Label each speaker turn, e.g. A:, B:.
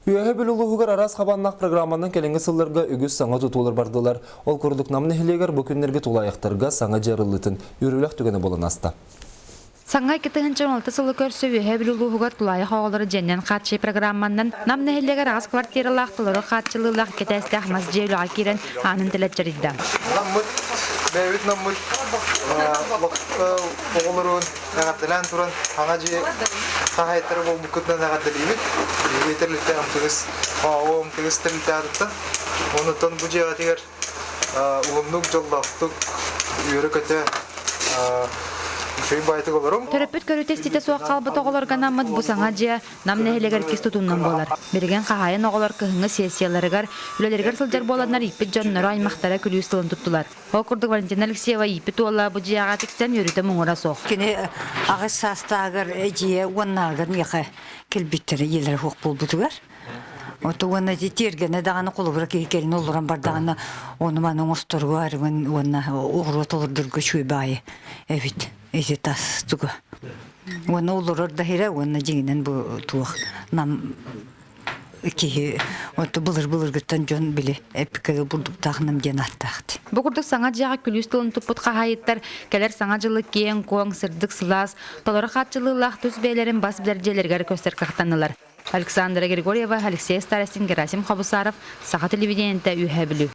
A: Үйәһе білулуғығыр арас қабаннақ программанын келіңгі сылларға үгіз саңа тұтулар бардылар. Ол көрдік намны хилегер бүкіндерге тулаяқтарға саңа жарылытын үрілік түгені болын аста.
B: Саңа 2016 сылы көрсі үйәһе білулуғығыр тулайық оғылары жәннен қатшы программанын намны хилегер ағыз квартиралақтылары қатшылылақ кетәсті ақмаз жеуліға керен анын тілет жарыды.
C: Бәйбіт намыт оғылырын ағаттылан тұрын аңа қағайттары бұл мұкытынан ағаттылыбет ветерлікті амтығыз оғымтығыз тірлікті ағытты. Оны тон бұл жеға тегер ұлымнық жоллақтық үйірі көте
B: Төрөппөт көрүтестите суақ қалбыт оғыларға намыд бұсаңа жия намны хелегер кес тұтуннан болар. Берген қағайын оғылар көхіңі сессияларығар, үлелергер сылжар боланар иппет жоннары аймақтара күлі ұстылын тұттылар. Оқырдық Валентина Алексеева иппет уолла бұ жияға тексен өріті мұңыра соқ.
D: Кені ағыз састағыр жия уаннағыр меқі келбеттері елер хоқ бол бұтығар. Оты уанна тергені дағаны қолыбыра келін олыран бардағаны оны маның ұстырғы арығын оғыры толырдырғы шөй байы. Әбет, әзе тас тұғы. Оны олырыр дағыра, оны жеңінен бұл туық. Нам кейі, оты бұлыр күттен жон білі әпікәді бұрдық тағынам ден аттақты.
B: Бұқырдық саңа жағы күлі ұстылын тұппыт қағайыттар, кәлер саңа жылы кен, коң, сырдық, сылас, толары қатшылы лақ төс бәйлерін бас білер желергер көстер қақтанылар. Александра Григорьева, Алексей Старостин, Герасим Хабусаров, Саха телевидениеде үйәһе білу.